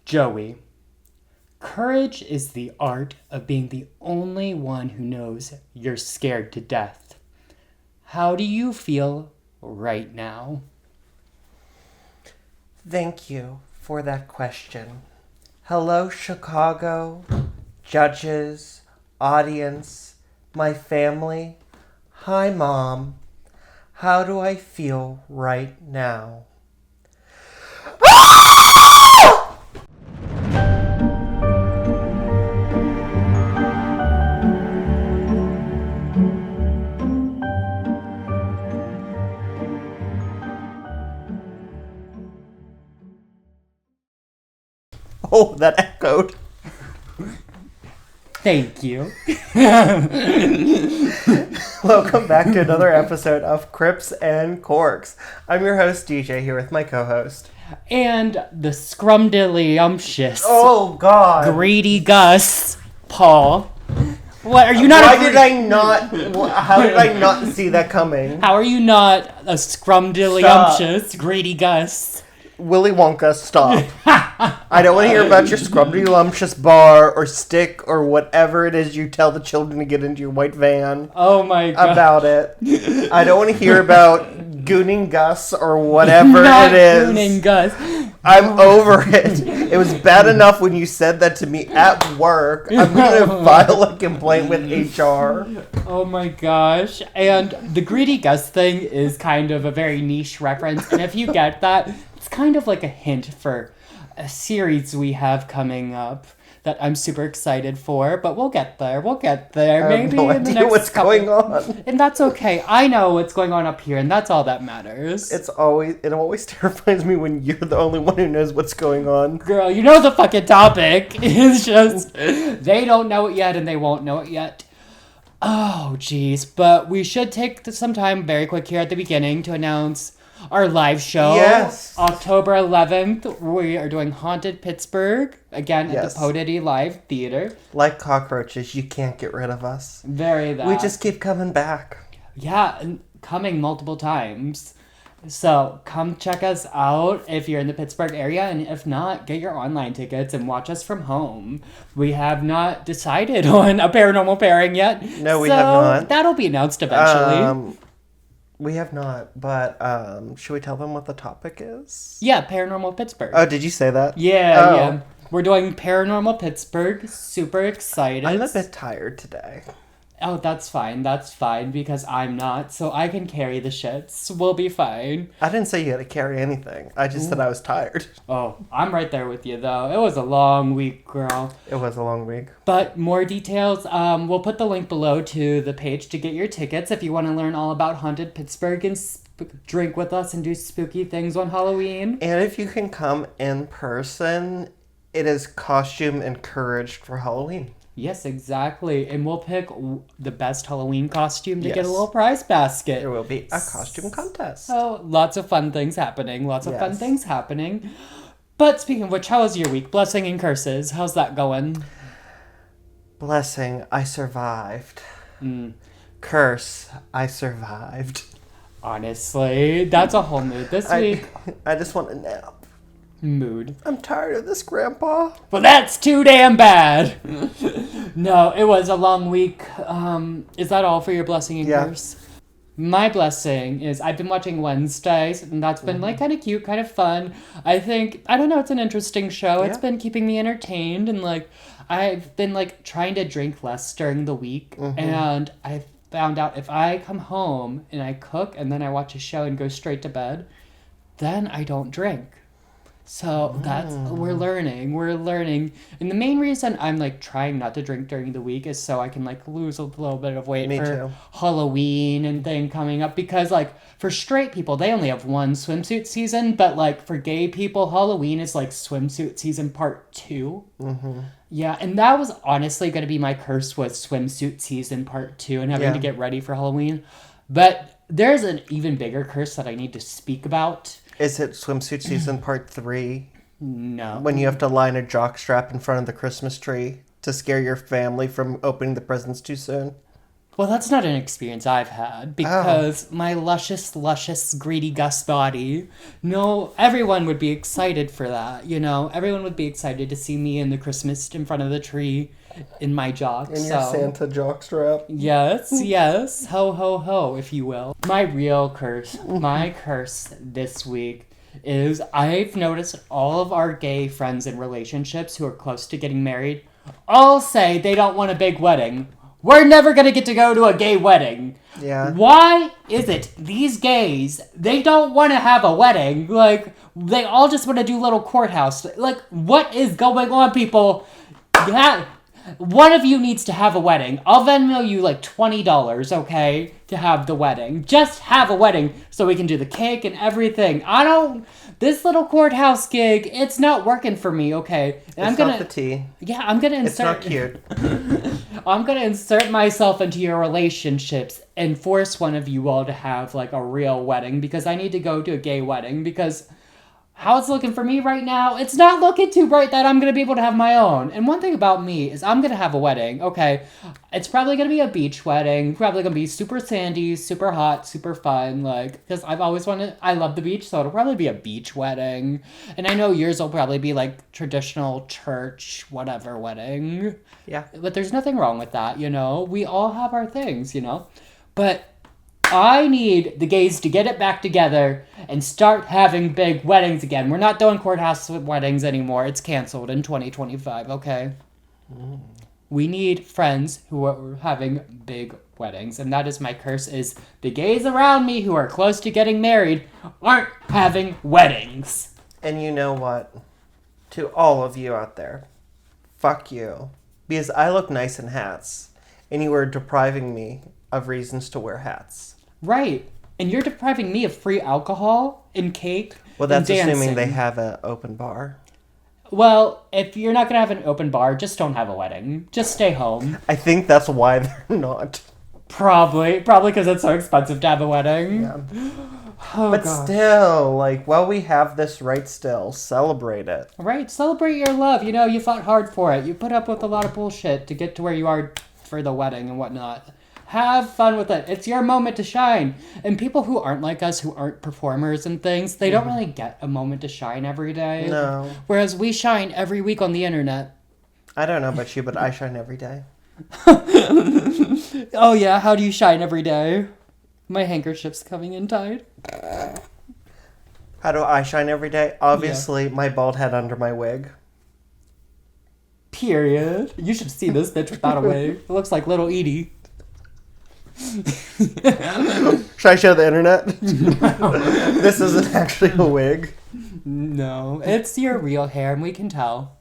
Joey, courage is the art of being the only one who knows you're scared to death. How do you feel right now? Thank you for that question. Hello, Chicago, judges, audience, my family. Hi, Mom. How do I feel right now? Oh, that echoed. Thank you. Welcome back to another episode of Crips and Corks. I'm your host, DJ, here with my co-host. And the scrumdiddlyumptious, Oh, God. greedy Gus, Paul. What, are you not How did I not see that coming? How are you not a scrumdiddlyumptious, greedy Gus? Willy Wonka, stop. I don't want to hear about your scrumdiddlyumptious bar or stick or whatever it is you tell the children to get into your white van. Oh my God. About it. I don't want to hear about Gooning Gus or whatever Not it is. Gooning Gus. I'm over it. It was bad enough when you said that to me at work. I'm going to file a complaint with HR. Oh my gosh. And the greedy Gus thing is kind of a very niche reference. And if you get that, it's kind of like a hint for a series we have coming up that I'm super excited for. But we'll get there. Maybe no in the idea next what's going on. And that's okay. I know what's going on up here, and that's all that matters. It always terrifies me when you're the only one who knows what's going on. Girl, you know the fucking topic. It's just, they don't know it yet, and they won't know it yet. Oh, geez. But we should take some time very quick here at the beginning to announce our live show. Yes. October 11th, we are doing Haunted Pittsburgh, again at Yes. the Podity Live Theater. Like cockroaches, you can't get rid of us. Very that. We just keep coming back. Yeah, and coming multiple times. So come check us out if you're in the Pittsburgh area, and if not, get your online tickets and watch us from home. We have not decided on a paranormal pairing yet. No, we have not. That'll be announced eventually. We have not, but should we tell them what the topic is? Yeah, Paranormal Pittsburgh. Oh, did you say that? Yeah. We're doing Paranormal Pittsburgh. Super excited. I'm a bit tired today. Oh, that's fine, because I'm not, so I can carry the shits. We'll be fine. I didn't say you had to carry anything. I just said I was tired. Oh, I'm right there with you, though. It was a long week, girl. It was a long week. But more details, we'll put the link below to the page to get your tickets if you want to learn all about Haunted Pittsburgh and drink with us and do spooky things on Halloween. And if you can come in person, it is costume encouraged for Halloween. Yes, exactly. And we'll pick the best Halloween costume to get a Yes. little prize basket. There will be a costume contest. So, lots of fun things happening. But speaking of which, how was your week? Blessing and curses. How's that going? Blessing, I survived. Curse, I survived. Honestly, that's a whole mood this week. I just want a nap. Mood. I'm tired of this, Grandpa. Well, that's too damn bad. No, it was a long week. Is that all for your blessing and curse? My blessing is I've been watching Wednesdays, and that's been like kind of cute, kind of fun. I don't know, it's an interesting show. It's been keeping me entertained, and like I've been like trying to drink less during the week, and I found out if I come home and I cook and then I watch a show and go straight to bed, then I don't drink. So that's, we're learning. And the main reason I'm like trying not to drink during the week is so I can like lose a little bit of weight for Halloween and thing coming up. Because like for straight people, they only have one swimsuit season. But like for gay people, Halloween is like swimsuit season part 2. Yeah, and that was honestly going to be my curse, was swimsuit season part 2 and having to get ready for Halloween. But there's an even bigger curse that I need to speak about. Is it swimsuit season part 3? No. When you have to line a jockstrap in front of the Christmas tree to scare your family from opening the presents too soon? Well, that's not an experience I've had because my luscious, greedy Gus body. No, everyone would be excited for that, you know? Everyone would be excited to see me in the Christmas in front of the tree in my jocks. In your Santa jockstrap. Yes. Ho, ho, ho, if you will. My real curse, my curse this week is I've noticed all of our gay friends in relationships who are close to getting married all say they don't want a big wedding. We're never going to get to go to a gay wedding. Yeah. Why is it these gays, they don't want to have a wedding? Like, they all just want to do little courthouse. Like, what is going on, people? One of you needs to have a wedding. I'll Venmo you like $20, okay, to have the wedding. Just have a wedding so we can do the cake and everything. This little courthouse gig, it's not working for me, okay? And it's not the tea. Yeah, I'm gonna insert... It's not cute. I'm gonna insert myself into your relationships and force one of you all to have, like, a real wedding because I need to go to a gay wedding because... How it's looking for me right now, it's not looking too bright that I'm going to be able to have my own. And one thing about me is I'm going to have a wedding, okay? It's probably going to be a beach wedding. Probably going to be super sandy, super hot, super fun. Like, because I've always wanted... I love the beach, so it'll probably be a beach wedding. And I know yours will probably be, like, traditional church, whatever wedding. Yeah. But there's nothing wrong with that, you know? We all have our things, you know? But... I need the gays to get it back together and start having big weddings again. We're not doing courthouse weddings anymore. It's canceled in 2025, okay? We need friends who are having big weddings. And that is my curse, is the gays around me who are close to getting married aren't having weddings. And you know what? To all of you out there, fuck you. Because I look nice in hats. And you are depriving me of reasons to wear hats. Right. And you're depriving me of free alcohol and cake. Well, that's and dancing. assuming they have an open bar. Well, if you're not going to have an open bar, just don't have a wedding. Just stay home. I think that's why they're not. Probably because it's so expensive to have a wedding. Yeah. Oh, but gosh. still, like, while we have this right still, celebrate it. Right, celebrate your love. You know, you fought hard for it. You put up with a lot of bullshit to get to where you are for the wedding and whatnot. Have fun with it. It's your moment to shine. And people who aren't like us, who aren't performers and things, they don't really get a moment to shine every day. No. Whereas we shine every week on the internet. I don't know about you, but I shine every day. Oh yeah, how do you shine every day? My handkerchief's coming in tied. How do I shine every day? Obviously, my bald head under my wig. Period. You should see this bitch without a wig. It looks like little Edie. Should I show the internet? No. This isn't actually a wig. No, it's your real hair, and we can tell.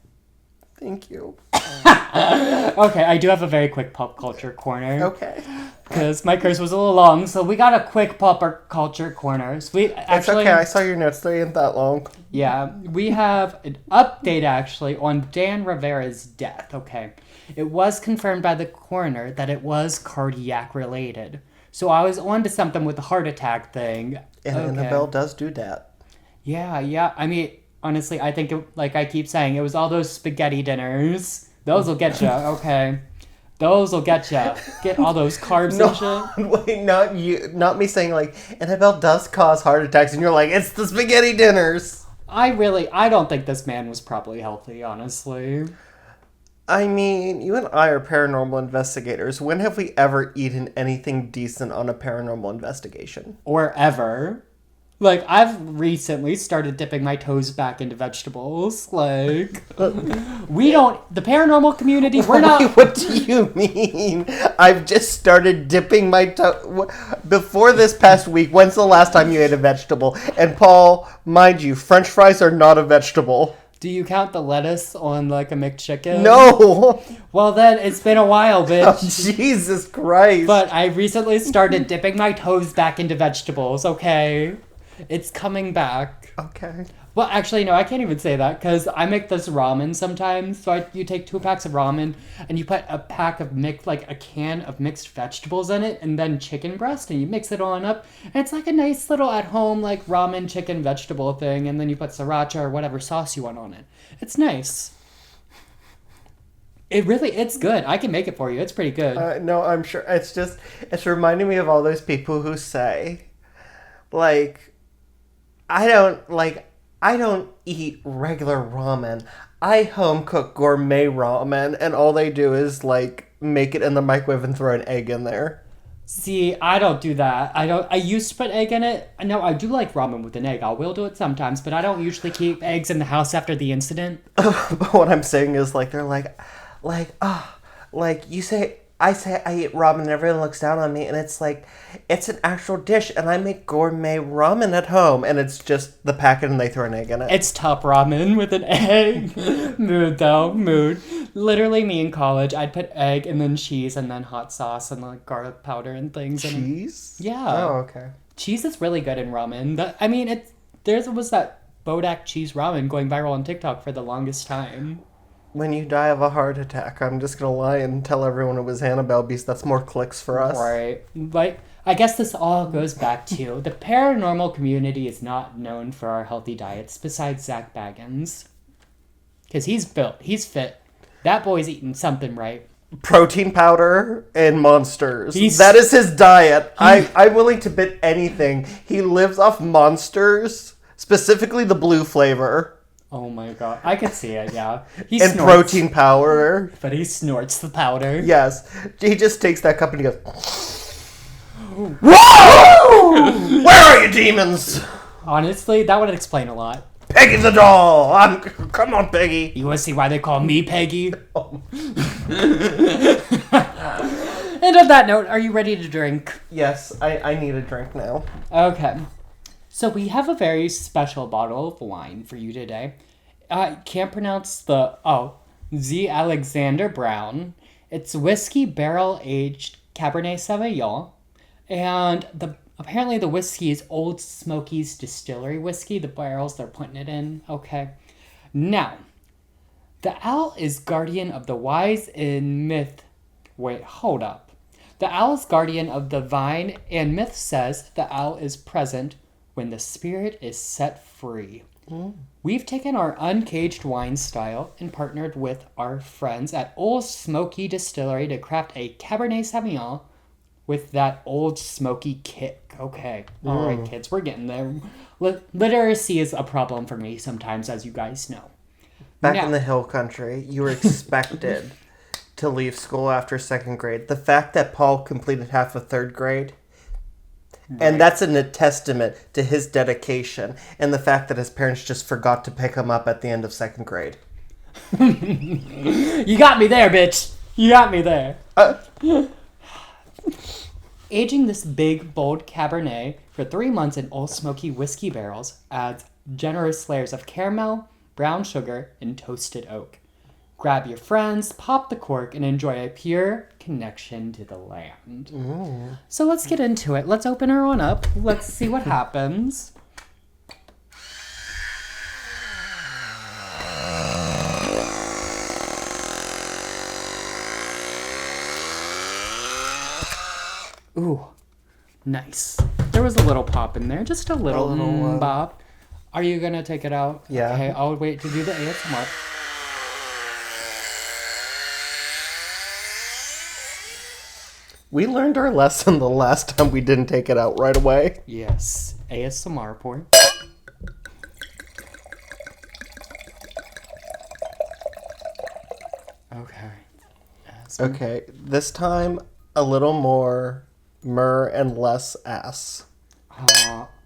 Thank you. Okay, I do have a very quick pop culture corner. Okay. Because my curse was a little long, so we got a quick pop culture corners. It's okay, I saw your notes, they ain't that long. Yeah, we have an update, actually, on Dan Rivera's death, okay? It was confirmed by the coroner that it was cardiac related. So I was on to something with the heart attack thing. And okay. Annabelle does do that. Yeah. I mean, honestly, I think, like I keep saying, it was all those spaghetti dinners. Those will get you, okay? Those will get you. Get all those carbs and shit. Wait, not you. Not me saying, like, Annabelle does cause heart attacks, and you're like, it's the spaghetti dinners. I don't think this man was probably healthy, honestly. I mean, you and I are paranormal investigators. When have we ever eaten anything decent on a paranormal investigation? Or ever. Like, I've recently started dipping my toes back into vegetables. Like, we don't... The paranormal community, we're not... What do you mean? I've just started dipping my toe... Before this past week, when's the last time you ate a vegetable? And Paul, mind you, French fries are not a vegetable. Do you count the lettuce on, like, a McChicken? No! Well, then, it's been a while, bitch. Oh, Jesus Christ. But I recently started dipping my toes back into vegetables, okay? It's coming back. Okay. Well, actually, no, I can't even say that, because I make this ramen sometimes. So you take 2 packs of ramen, and you put a can of mixed vegetables in it, and then chicken breast, and you mix it on up. And it's like a nice little at-home, like, ramen chicken vegetable thing, and then you put sriracha or whatever sauce you want on it. It's nice. It's good. I can make it for you. It's pretty good. No, I'm sure. It's reminding me of all those people who say, like, I don't eat regular ramen. I home cook gourmet ramen, and all they do is, like, make it in the microwave and throw an egg in there. See, I don't do that. I used to put egg in it. No, I do like ramen with an egg. I will do it sometimes, but I don't usually keep eggs in the house after the incident. But what I'm saying is, like, they're I say I eat ramen and everyone looks down on me, and it's like, it's an actual dish, and I make gourmet ramen at home, and it's just the packet and they throw an egg in it. It's top ramen with an egg. Mood, though. Mood. Literally, me in college, I'd put egg and then cheese and then hot sauce and like garlic powder and things. Cheese? Yeah. Oh, okay. Cheese is really good in ramen. There was that Bodak cheese ramen going viral on TikTok for the longest time. When you die of a heart attack, I'm just gonna lie and tell everyone it was Annabelle because that's more clicks for us. Right. Like, I guess this all goes back to the paranormal community is not known for our healthy diets besides Zach Baggins. Because he's built. He's fit. That boy's eating something right. Protein powder and monsters. That is his diet. I'm willing to bet anything. He lives off monsters, specifically the blue flavor. Oh my god. I could see it, yeah. He and snorts, protein powder. But he snorts the powder. Yes. He just takes that cup and he goes, whoa! Where are you, demons? Honestly, that would explain a lot. Peggy the doll! Come on, Peggy. You want to see why they call me Peggy? Oh. And on that note, are you ready to drink? Yes, I need a drink now. Okay. So we have a very special bottle of wine for you today. I can't pronounce Z. Alexander Brown. It's whiskey barrel-aged Cabernet Sauvignon. And apparently the whiskey is Old Smoky's distillery whiskey, the barrels they're putting it in. Okay. Now, the owl is guardian of the wise in myth. Wait, hold up. The owl is guardian of the vine, and myth says the owl is present when the spirit is set free. We've taken our uncaged wine style and partnered with our friends at Old Smoky Distillery to craft a Cabernet Sauvignon with that old smoky kick. Okay. All right, kids, we're getting there. Literacy is a problem for me sometimes, as you guys know. Back in the hill country, you were expected to leave school after second grade. The fact that Paul completed half of third grade, right. And that's a testament to his dedication and the fact that his parents just forgot to pick him up at the end of second grade. You got me there, bitch. You got me there. Aging this big, bold Cabernet for 3 months in Old Smoky whiskey barrels adds generous layers of caramel, brown sugar, and toasted oak. Grab your friends, pop the cork, and enjoy a pure connection to the land. So let's get into it. Let's open her one up. Let's see what happens. Ooh, nice. There was a little pop in there, just a little bop. Are you gonna take it out? Yeah. Okay, I'll wait to do the ASMR. We learned our lesson the last time we didn't take it out right away. Yes, ASMR pour. Okay. Okay, this time a little more myrrh and less ass.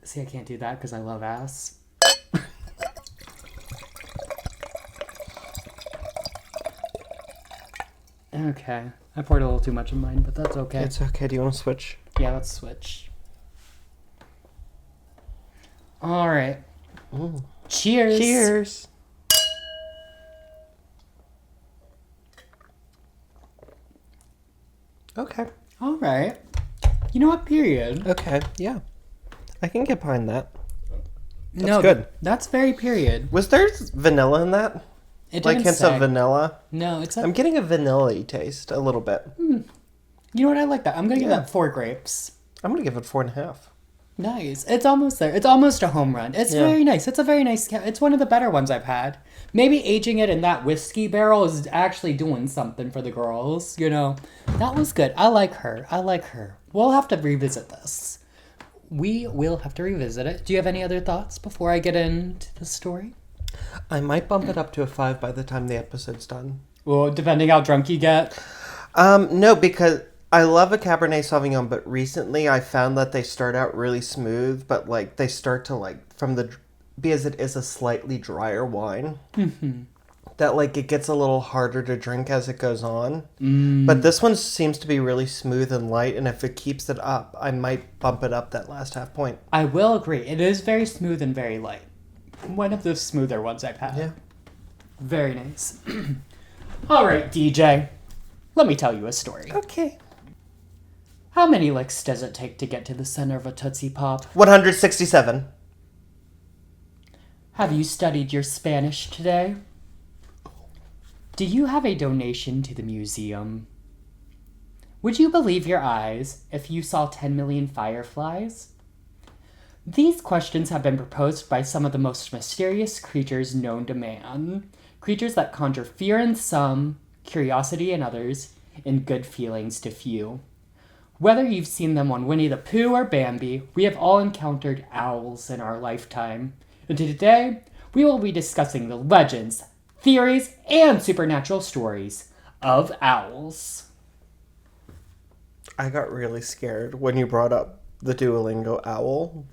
See, I can't do that because I love ass. Okay. I poured a little too much in mine, but that's okay. It's okay. Do you want to switch? Yeah, let's switch. All right. Ooh. Cheers. Cheers. Okay. All right. You know what? Period. Okay. Yeah. I can get behind that. That's good. That's very period. Was there vanilla in that? It like didn't hints say. of vanilla? No, it's. I'm getting a vanilla-y taste a little bit. You know what? I like that. I'm gonna give that 4 grapes. I'm gonna give it 4.5. Nice. It's almost there. It's almost a home run. It's very nice. It's a very nice It's one of the better ones I've had. Maybe aging it in that whiskey barrel is actually doing something for the girls, you know. That was good. I like her. We'll have to revisit this. We will have to revisit it. Do you have any other thoughts before I get into the story? I might bump it up to a 5 by the time the episode's done. Well, depending how drunk you get. No, because I love a Cabernet Sauvignon, but recently I found that they start out really smooth, but like they start to because it is a slightly drier wine, that like it gets a little harder to drink as it goes on. But this one seems to be really smooth and light, and if it keeps it up, I might bump it up that last half point. I will agree. It is very smooth and very light. One of the smoother ones I've had. Yeah. Very nice. All right, DJ. Let me tell you a story. Okay. How many licks does it take to get to the center of a Tootsie Pop? 167. Have you studied your Spanish today? Do you have a donation to the museum? Would you believe your eyes if you saw 10 million fireflies? These questions have been proposed by some of the most mysterious creatures known to man. Creatures that conjure fear in some, curiosity in others, and good feelings to few. Whether you've seen them on Winnie the Pooh or Bambi, we have all encountered owls in our lifetime. And today, we will be discussing the legends, theories, and supernatural stories of owls. I got really scared when you brought up the Duolingo owl.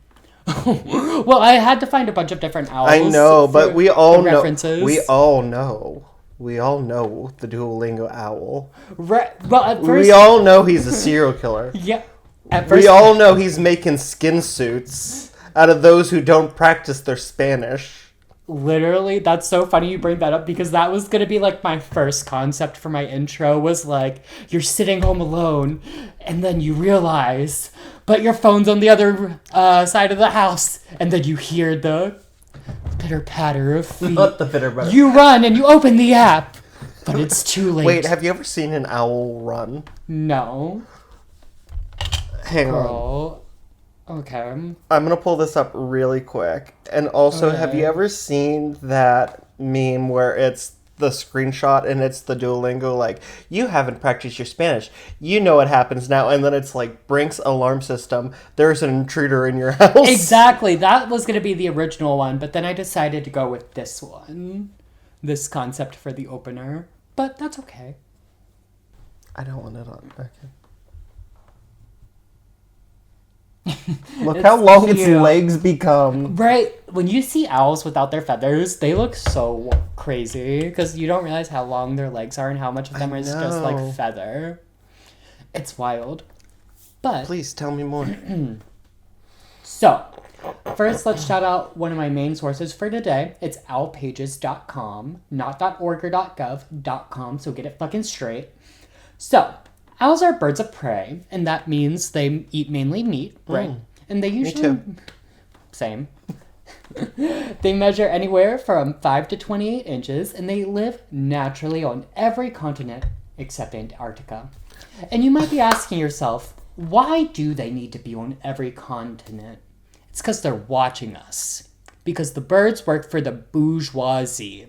Well, I had to find a bunch of different owls. I know, but we all know. References. We all know the Duolingo owl. Well, at first, We all know he's a serial killer. yeah. At first, We all know he's making skin suits out of those who don't practice their Spanish. literally, that's so funny you bring that up because that was gonna be like my first concept for my intro was like you're sitting home alone and then you realize, but your phone's on the other side of the house, and then you hear the pitter patter of feet. Not the bitter butter. You run and you open the app, but it's too late. Wait, have you ever seen an owl run? No. Hang on. Girl. Okay. I'm gonna pull this up really quick. And also, have you ever seen that meme where it's the screenshot and it's the Duolingo, like, you haven't practiced your Spanish. You know what happens now. And then it's like, Brink's alarm system. There's an intruder in your house. Exactly. That was going to be the original one, but then I decided to go with this one. This concept for the opener. But that's okay. I don't want it on. Okay. Look It's how long its cute. legs become. Right. When you see owls without their feathers, they look so crazy because you don't realize how long their legs are and how much of them is just know. like feather. It's wild. But Please tell me more. so, first let's shout out one of my main sources for today. It's owlpages.com, not .org or .gov.com, so get it fucking straight. So, owls are birds of prey, and that means they eat mainly meat, right? And they usually... Me too. Same. They measure anywhere from 5 to 28 inches, and they live naturally on every continent except Antarctica. And you might be asking yourself, why do they need to be on every continent? It's because they're watching us. Because the birds work for the bourgeoisie.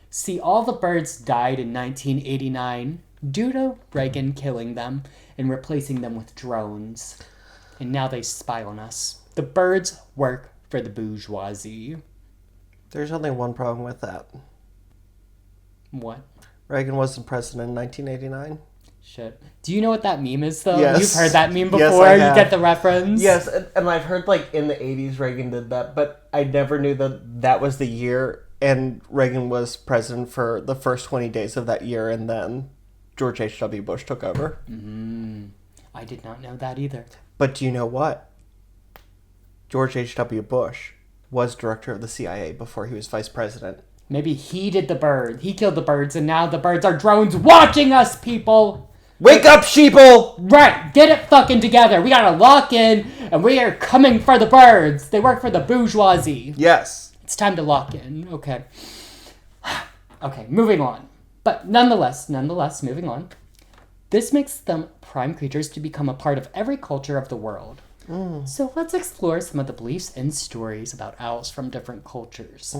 See, all the birds died in 1989 due to Reagan killing them and replacing them with drones. And now they spy on us. The birds work for the bourgeoisie. There's only one problem with that. What? Reagan wasn't president in 1989. Shit. Do you know what that meme is, though? Yes. You've heard that meme before? Yes, I You have. get the reference? Yes, and I've heard like in the 80s Reagan did that, but I never knew that that was the year and Reagan was president for the first 20 days of that year, and then George H.W. Bush took over. I did not know that either. But do you know what? George H.W. Bush was director of the CIA before he was vice president. Maybe he did the bird. He killed the birds, and now the birds are drones watching us, people! Wake up, sheeple! Right, get it fucking together. We gotta lock in, and we are coming for the birds. They work for the bourgeoisie. Yes. It's time to lock in. Okay. Okay, moving on. But nonetheless, moving on. This makes them prime creatures to become a part of every culture of the world. So let's explore some of the beliefs and stories about owls from different cultures.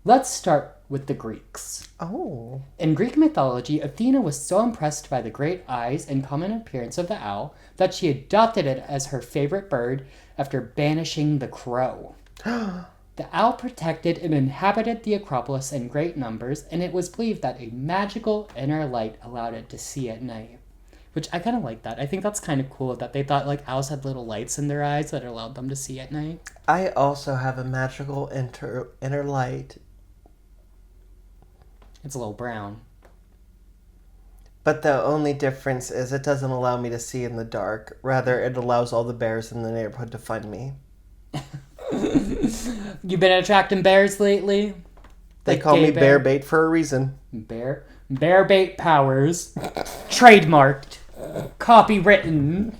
Let's start with the Greeks. Oh. In Greek mythology, Athena was so impressed by the great eyes and common appearance of the owl that she adopted it as her favorite bird after banishing the crow. The owl protected and inhabited the Acropolis in great numbers, and it was believed that a magical inner light allowed it to see at night. Which I kind of like that. I think that's kind of cool that they thought like owls had little lights in their eyes that allowed them to see at night. I also have a magical inner light. It's a little brown. But the only difference is it doesn't allow me to see in the dark. Rather, it allows all the bears in the neighborhood to find me. You been attracting bears lately? They call me bear bait for a reason. Bear bait powers. Trademarked. Copywritten.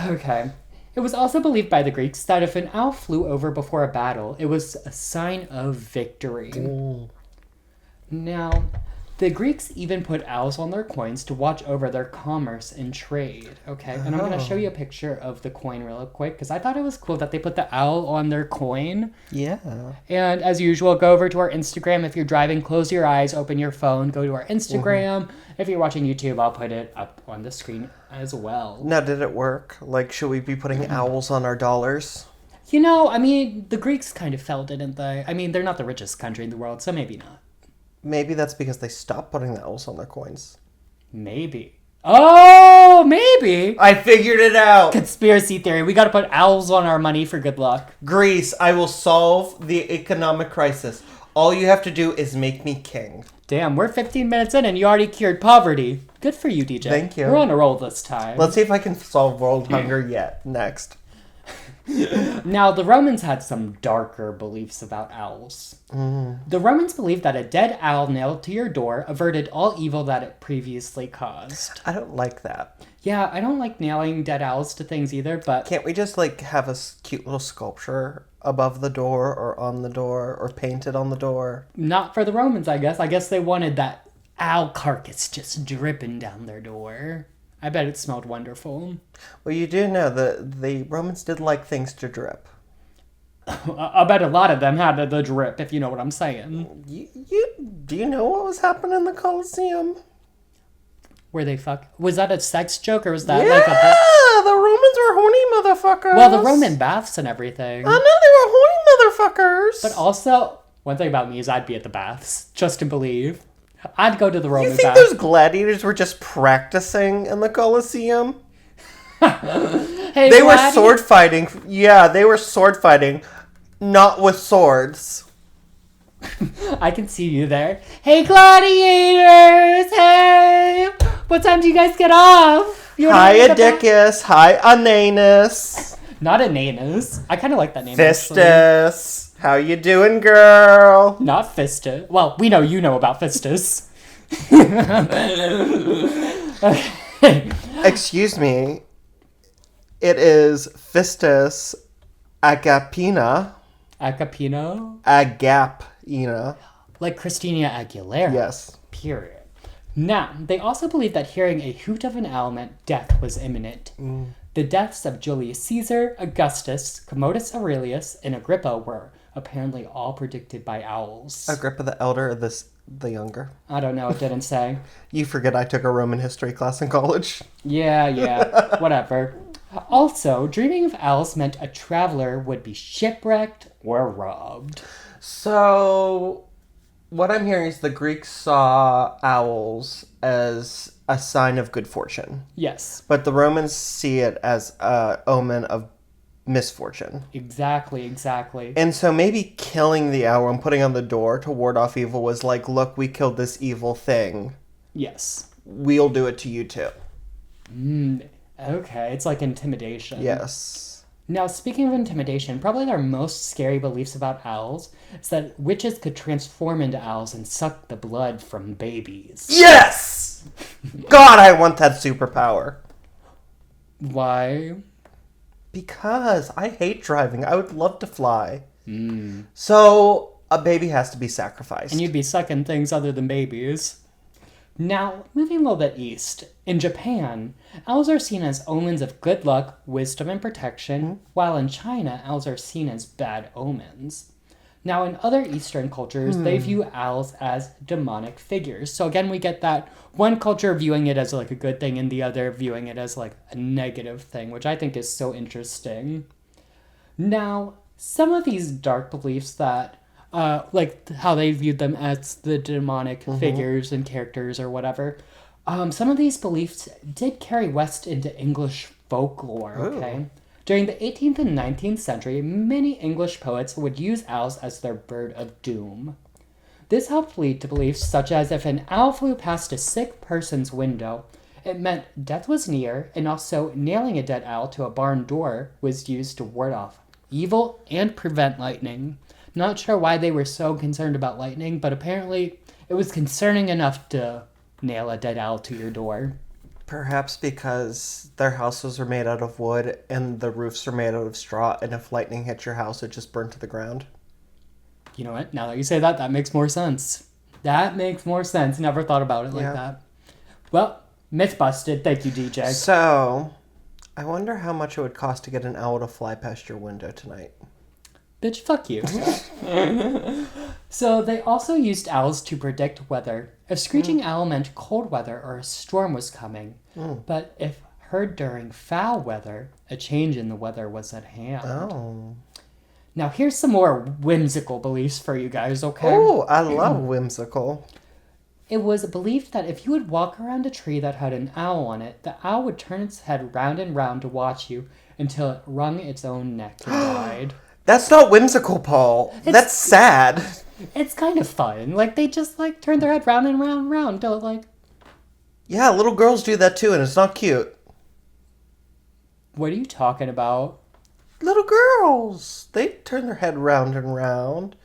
Okay. It was also believed by the Greeks that if an owl flew over before a battle, it was a sign of victory. Ooh. Now, the Greeks even put owls on their coins to watch over their commerce and trade, okay? And I'm going to show you a picture of the coin real quick, because I thought it was cool that they put the owl on their coin. Yeah. And as usual, go over to our Instagram. If you're driving, close your eyes, open your phone, go to our Instagram. If you're watching YouTube, I'll put it up on the screen as well. Now, did it work? Like, should we be putting owls on our dollars? You know, I mean, the Greeks kind of fell, didn't they? I mean, they're not the richest country in the world, so maybe not. Maybe that's because they stopped putting the owls on their coins. Maybe. Oh, maybe. I figured it out. Conspiracy theory. We got to put owls on our money for good luck. Greece, I will solve the economic crisis. All you have to do is make me king. Damn, we're 15 minutes in and you already cured poverty. Good for you, DJ. Thank you. We're on a roll this time. Let's see if I can solve world hunger yet. Next. Now, the Romans had some darker beliefs about owls. The Romans believed that a dead owl nailed to your door averted all evil that it previously caused. I don't like that. Yeah, I don't like nailing dead owls to things either, but... Can't we just, like, have a cute little sculpture above the door or on the door or painted on the door? Not for the Romans, I guess. I guess they wanted that owl carcass just dripping down their door. I bet it smelled wonderful. Well, you do know that the Romans did like things to drip. I bet a lot of them had the drip, if you know what I'm saying. Do you know what was happening in the Colosseum? Where they fuck? Was that a sex joke, or was that Yeah, like a... the Romans were horny motherfuckers. Well, the Roman baths and everything. I know, they were horny motherfuckers. But also, one thing about me is I'd be at the baths, just to believe. I'd go to the Roman You think baths. those gladiators were just practicing in the Colosseum? Hey, They were sword fighting. Yeah, they were sword fighting, not with swords. I can see you there. Hey, gladiators! Hey! What time do you guys get off? Hi, Adicus. Hi, Ananus. Not Ananus. I kind of like that name. Fistus. How you doing, girl? Not Fistus. Well, we know you know about Fistus. Excuse me. It is Fistus Agapina. Agapino? Agapina. Like Christina Aguilera. Yes. Period. Now, they also believed that hearing a hoot of an owl meant death was imminent. The deaths of Julius Caesar, Augustus, Commodus Aurelius, and Agrippa were apparently all predicted by owls. Agrippa the Elder or the Younger? I don't know, it didn't say. You forget I took a Roman history class in college. Yeah, whatever. Also, dreaming of owls meant a traveler would be shipwrecked or robbed. So, what I'm hearing is the Greeks saw owls as a sign of good fortune. Yes. But the Romans see it as an omen of misfortune. Exactly. And so maybe killing the owl and putting on the door to ward off evil was like, look, we killed this evil thing. Yes. We'll do it to you too. Okay, it's like intimidation. Yes. Now, speaking of intimidation, probably their most scary beliefs about owls is that witches could transform into owls and suck the blood from babies. Yes! God, I want that superpower. Why? Because I hate driving. I would love to fly. So, a baby has to be sacrificed. And you'd be sucking things other than babies. Now, moving a little bit east, in Japan, owls are seen as omens of good luck, wisdom, and protection, while in China, owls are seen as bad omens. Now, in other Eastern cultures, they view owls as demonic figures. So again, we get that one culture viewing it as like a good thing and the other viewing it as like a negative thing, which I think is so interesting. Now, some of these dark beliefs that, like how they viewed them as the demonic figures and characters or whatever, some of these beliefs did carry west into English folklore, okay? Ooh. During the 18th and 19th century, many English poets would use owls as their bird of doom. This helped lead to beliefs such as if an owl flew past a sick person's window, it meant death was near, and also nailing a dead owl to a barn door was used to ward off evil and prevent lightning. Not sure why they were so concerned about lightning, but apparently it was concerning enough to nail a dead owl to your door. Perhaps because their houses are made out of wood and the roofs are made out of straw, and if lightning hit your house, it just burned to the ground. You know what? Now that you say that, that makes more sense. That makes more sense. Never thought about it like that. Well, myth busted. Thank you, DJ. So, I wonder how much it would cost to get an owl to fly past your window tonight. Bitch, fuck you. So they also used owls to predict weather. A screeching owl meant cold weather or a storm was coming. But if heard during foul weather, a change in the weather was at hand. Oh. Now here's some more whimsical beliefs for you guys, okay? Oh, I love whimsical. It was believed that if you would walk around a tree that had an owl on it, the owl would turn its head round and round to watch you until it wrung its own neck and died. That's not whimsical, Paul. That's sad. It's kind of fun. Like, they just, like, turn their head round and round and round until, like... Yeah, little girls do that, too, and it's not cute. What are you talking about? Little girls. They turn their head round and round.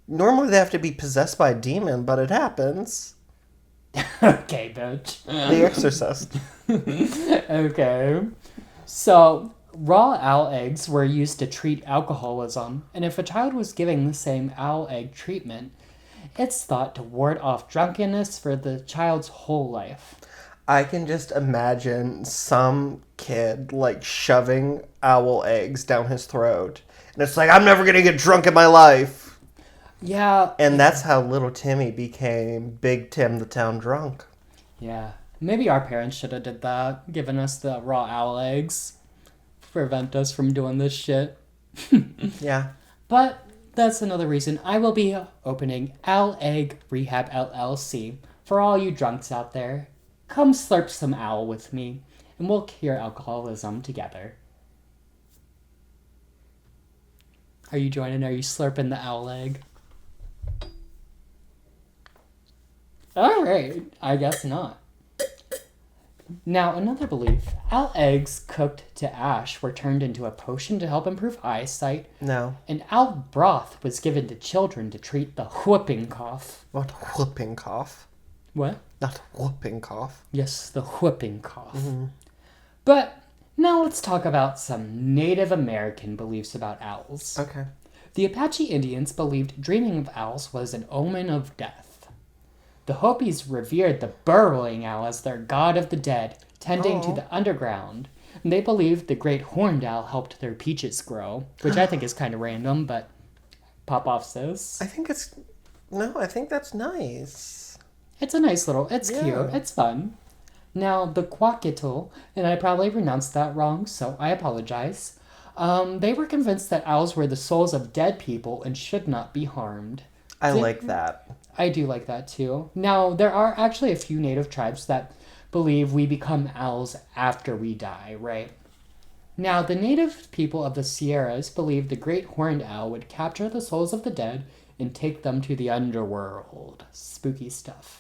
Normally they have to be possessed by a demon, but it happens. Okay, bitch. The Exorcist. Okay. So... raw owl eggs were used to treat alcoholism, and if a child was giving the same owl egg treatment, it's thought to ward off drunkenness for the child's whole life. I can just imagine some kid, like, shoving owl eggs down his throat. And it's like, I'm never going to get drunk in my life. Yeah. And that's how little Timmy became Big Tim the Town Drunk. Yeah. Maybe our parents should have did that, given us the raw owl eggs. Prevent us from doing this shit. Yeah. But that's another reason I will be opening Owl Egg Rehab LLC. For all you drunks out there, come slurp some owl with me, and we'll cure alcoholism together. Are you joining? Are you slurping the owl egg? Alright, I guess not. Now, another belief. Owl eggs cooked to ash were turned into a potion to help improve eyesight. No. And owl broth was given to children to treat the whooping cough. What whooping cough? What? Not whooping cough. Yes, the whooping cough. Mm-hmm. But now let's talk about some Native American beliefs about owls. Okay. The Apache Indians believed dreaming of owls was an omen of death. The Hopis revered the burrowing owl as their god of the dead, tending to the underground. And they believed the great horned owl helped their peaches grow, which I think is kind of random, but pop off sis. I think that's nice. It's a nice little, it's cute, it's fun. Now, the Quackitl, and I probably pronounced that wrong, so I apologize. They were convinced that owls were the souls of dead people and should not be harmed. I like that. I do like that too. Now, there are actually a few native tribes that believe we become owls after we die, right? Now, the native people of the Sierras believed the great horned owl would capture the souls of the dead and take them to the underworld. Spooky stuff.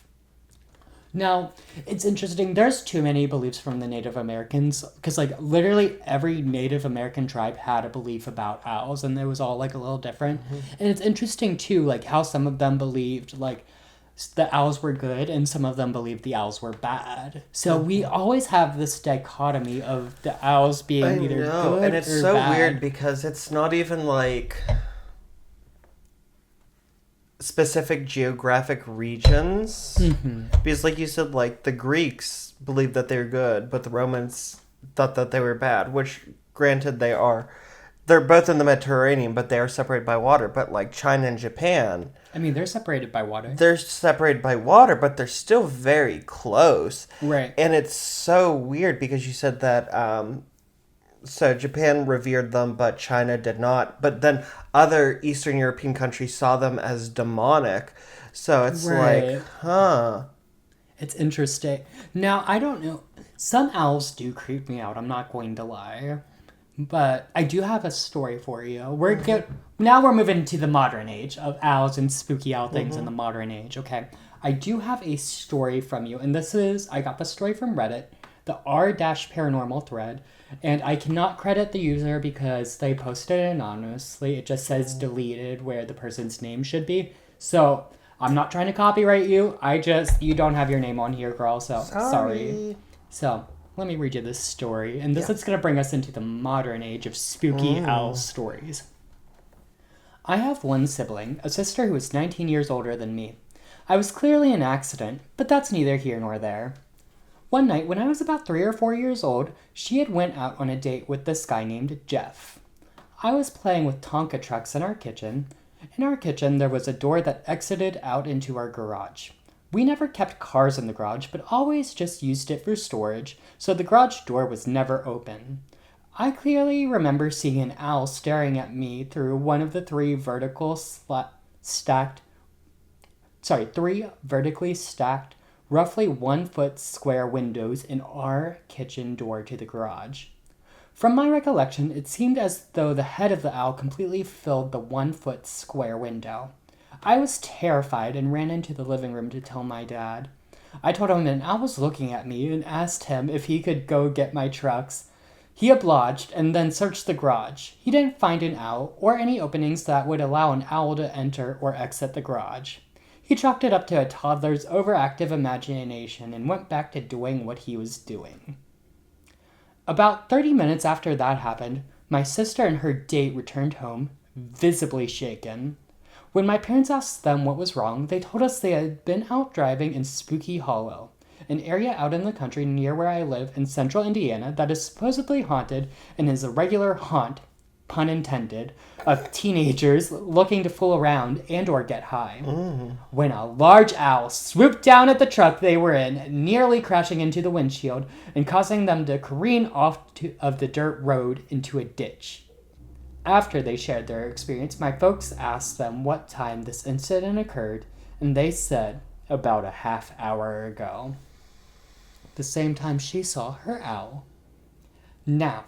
Now, it's interesting. There's too many beliefs from the Native Americans because, like, literally every Native American tribe had a belief about owls, and it was all, like, a little different. Mm-hmm. And it's interesting, too, like, how some of them believed, like, the owls were good, and some of them believed the owls were bad. So we always have this dichotomy of the owls being either good or bad. And it's so weird because it's not even, like... specific geographic regions. Because like you said, like the Greeks believed that they were good, but the Romans thought that they were bad, which granted they are. They're both in the Mediterranean, but they are separated by water. But like China and Japan, I mean, they're separated by water. they're separated by water, but they're still very close. Right. And it's so weird because you said that so Japan revered them, but China did not. But then other Eastern European countries saw them as demonic. So it's like, huh. It's interesting. Now, I don't know. Some owls do creep me out. I'm not going to lie. But I do have a story for you. Now we're moving to the modern age of owls and spooky owl things in the modern age, okay? I do have a story from you. And I got the story from Reddit, the r-paranormal thread. And I cannot credit the user because they posted it anonymously. It just says deleted where the person's name should be. So I'm not trying to copyright you. You don't have your name on here, girl. So sorry. So let me read you this story. And this is going to bring us into the modern age of spooky owl stories. I have one sibling, a sister who is 19 years older than me. I was clearly an accident, but that's neither here nor there. One night, when I was about 3 or 4 years old, she had went out on a date with this guy named Jeff. I was playing with Tonka trucks in our kitchen. In our kitchen, there was a door that exited out into our garage. We never kept cars in the garage, but always just used it for storage, so the garage door was never open. I clearly remember seeing an owl staring at me through one of the three vertically stacked, roughly 1 foot square windows in our kitchen door to the garage. From my recollection, it seemed as though the head of the owl completely filled the 1 foot square window. I was terrified and ran into the living room to tell my dad. I told him an owl was looking at me and asked him if he could go get my trucks. He obliged and then searched the garage. He didn't find an owl or any openings that would allow an owl to enter or exit the garage. He chalked it up to a toddler's overactive imagination and went back to doing what he was doing. About 30 minutes after that happened, my sister and her date returned home, visibly shaken. When my parents asked them what was wrong, they told us they had been out driving in Spooky Hollow, an area out in the country near where I live in central Indiana that is supposedly haunted and is a regular haunt, pun intended, of teenagers looking to fool around and or get high. When a large owl swooped down at the truck they were in, nearly crashing into the windshield and causing them to careen off of the dirt road into a ditch. After they shared their experience, my folks asked them what time this incident occurred, and they said about a half hour ago. The same time she saw her owl. Now,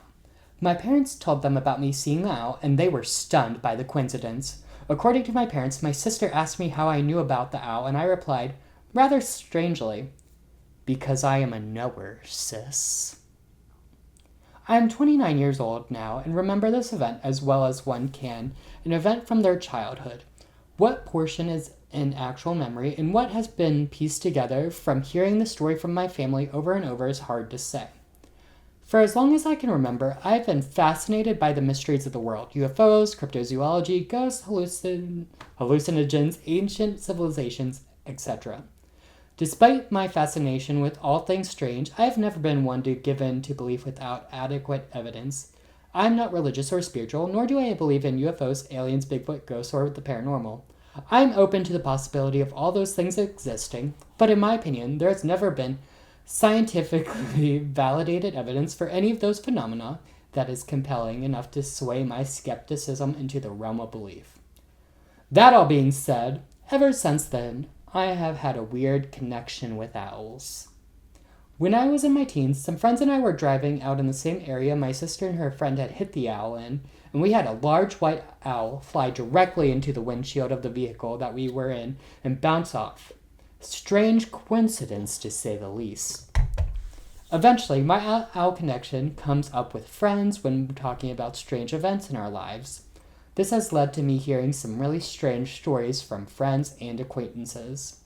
my parents told them about me seeing the owl, and they were stunned by the coincidence. According to my parents, my sister asked me how I knew about the owl, and I replied, rather strangely, because I am a knower, sis. I am 29 years old now, and remember this event as well as one can, an event from their childhood. What portion is in actual memory, and what has been pieced together from hearing the story from my family over and over is hard to say. For as long as I can remember, I have been fascinated by the mysteries of the world. UFOs, cryptozoology, ghosts, hallucinogens, ancient civilizations, etc. Despite my fascination with all things strange, I have never been one to give in to belief without adequate evidence. I am not religious or spiritual, nor do I believe in UFOs, aliens, Bigfoot, ghosts, or the paranormal. I am open to the possibility of all those things existing, but in my opinion, there has never been scientifically validated evidence for any of those phenomena that is compelling enough to sway my skepticism into the realm of belief. That all being said, ever since then, I have had a weird connection with owls. When I was in my teens, some friends and I were driving out in the same area my sister and her friend had hit the owl in, and we had a large white owl fly directly into the windshield of the vehicle that we were in and bounce off. Strange coincidence, to say the least. Eventually, my owl connection comes up with friends when talking about strange events in our lives. This has led to me hearing some really strange stories from friends and acquaintances.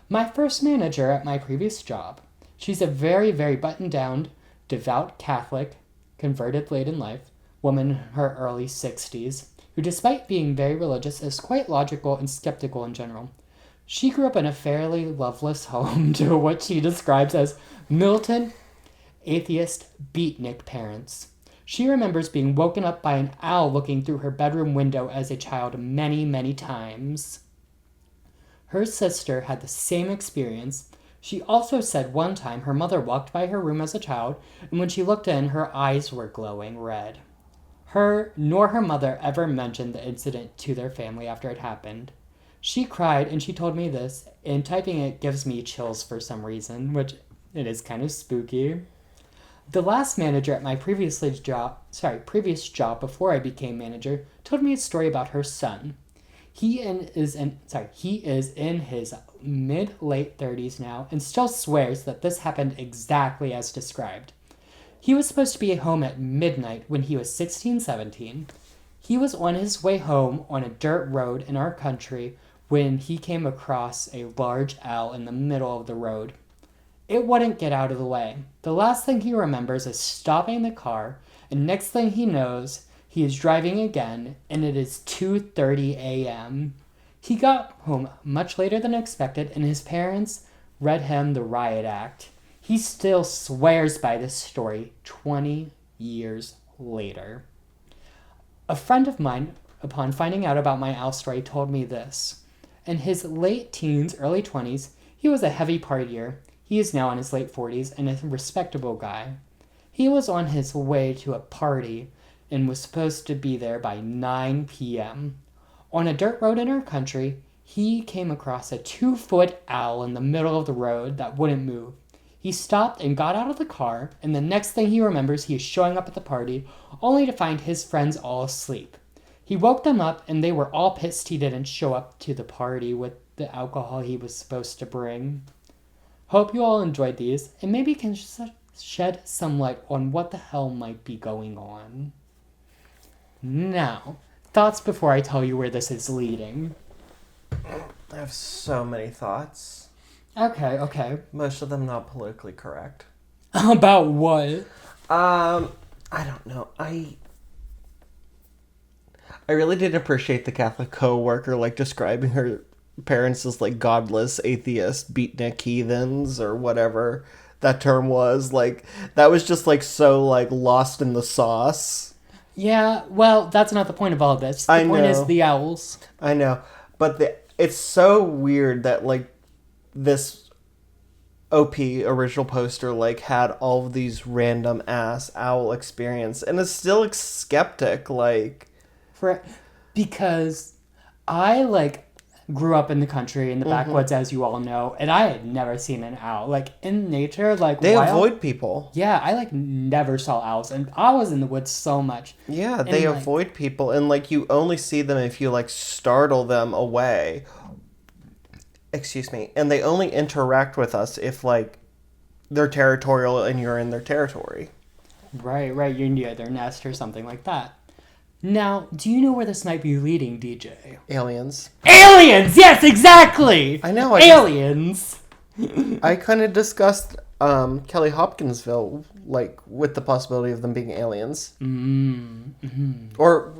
My first manager at my previous job, she's a very, very buttoned-down, devout Catholic, converted late in life, woman in her early 60s. who, despite being very religious, is quite logical and skeptical in general. She grew up in a fairly loveless home to what she describes as militant, atheist, beatnik parents. She remembers being woken up by an owl looking through her bedroom window as a child many, many times. Her sister had the same experience. She also said one time her mother walked by her room as a child, and when she looked in, her eyes were glowing red. Her nor her mother ever mentioned the incident to their family after it happened. She cried, and she told me this, and typing it gives me chills for some reason, which it is kind of spooky. The last manager at my previous job before I became manager told me a story about her son. He is in his mid-late 30s now and still swears that this happened exactly as described. He was supposed to be home at midnight when he was 16, 17. He was on his way home on a dirt road in our country when he came across a large owl in the middle of the road. It wouldn't get out of the way. The last thing he remembers is stopping the car, and next thing he knows, he is driving again, and it is 2:30 a.m. He got home much later than expected, and his parents read him the riot act. He still swears by this story 20 years later. A friend of mine, upon finding out about my owl story, told me this. In his late teens, early 20s, he was a heavy partier. He is now in his late 40s and a respectable guy. He was on his way to a party and was supposed to be there by 9 p.m. On a dirt road in our country, he came across a 2-foot owl in the middle of the road that wouldn't move. He stopped and got out of the car, and the next thing he remembers, he is showing up at the party, only to find his friends all asleep. He woke them up, and they were all pissed he didn't show up to the party with the alcohol he was supposed to bring. Hope you all enjoyed these, and maybe can shed some light on what the hell might be going on. Now, thoughts before I tell you where this is leading. I have so many thoughts. Okay. Most of them not politically correct. About what? I don't know. I really didn't appreciate the Catholic co-worker describing her parents as godless, atheist, beatnik heathens, or whatever that term was. That was just so lost in the sauce. Yeah, well, that's not the point of all this. The point is the owls. I know. But it's so weird that this OP original poster had all of these random ass owl experience and is still skeptic because I grew up in the country in the backwoods, as you all know, and I had never seen an owl. In nature, they avoid people. Yeah, I never saw owls, and I was in the woods so much. Yeah, they avoid people, and you only see them if you startle them away. Excuse me. And they only interact with us if they're territorial and you're in their territory. Right, you're near their nest or something like that. Now, do you know where this might be leading, DJ? Aliens! Yes, exactly! I know. Aliens! I kind of discussed Kelly Hopkinsville, with the possibility of them being aliens. Mm-hmm. Or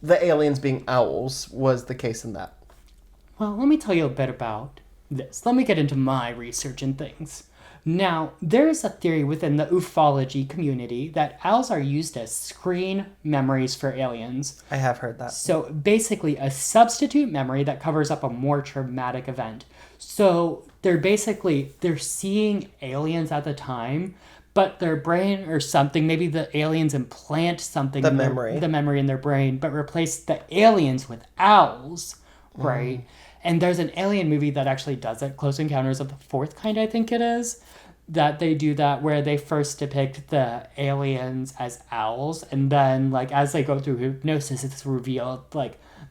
the aliens being owls was the case in that. Well, let me tell you a bit about this. Let me get into my research and things. Now, there is a theory within the ufology community that owls are used as screen memories for aliens. I have heard that. So basically a substitute memory that covers up a more traumatic event. So they're seeing aliens at the time, but their brain or something, maybe the aliens implant something the memory in their brain, but replace the aliens with owls, right? And there's an alien movie that actually does it, Close Encounters of the Fourth Kind, I think it is, that they do that where they first depict the aliens as owls, and then as they go through hypnosis, it's revealed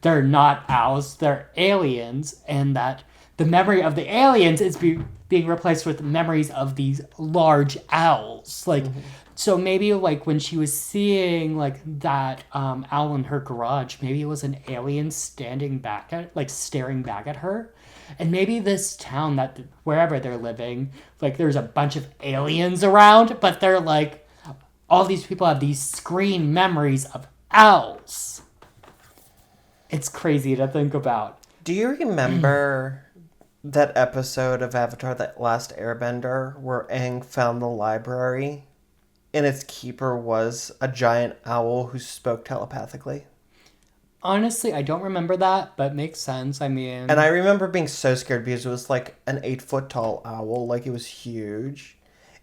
they're not owls, they're aliens, and that the memory of the aliens is being replaced with memories of these large owls. So maybe when she was seeing that owl in her garage, maybe it was an alien staring back at her. And maybe this town wherever they're living, there's a bunch of aliens around, but they're all these people have these screen memories of owls. It's crazy to think about. Do you remember that episode of Avatar, that last Airbender, where Aang found the library and its keeper was a giant owl who spoke telepathically? Honestly, I don't remember that, but makes sense. I mean... And I remember being so scared because it was like an 8-foot tall owl, like it was huge.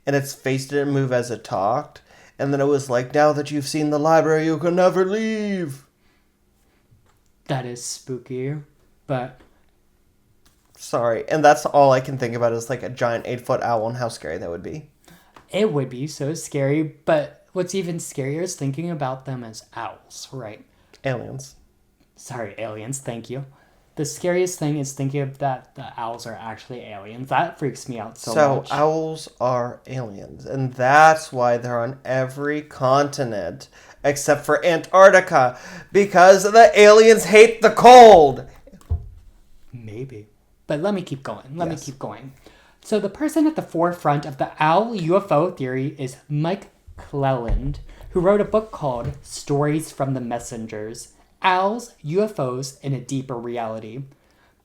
And its face didn't move as it talked. And then it was like, now that you've seen the library, you can never leave. That is spooky, but... Sorry. And that's all I can think about is like a giant 8-foot owl and how scary that would be. It would be so scary, but what's even scarier is thinking about them as owls, right? Aliens. Sorry, aliens, thank you. The scariest thing is thinking of that the owls are actually aliens. That freaks me out so much. So owls are aliens, and that's why they're on every continent except for Antarctica, because the aliens hate the cold. Maybe. But let me keep going. Let me keep going. So the person at the forefront of the owl UFO theory is Mike Cleland, who wrote a book called Stories from the Messengers: Owls, UFOs, and a Deeper Reality.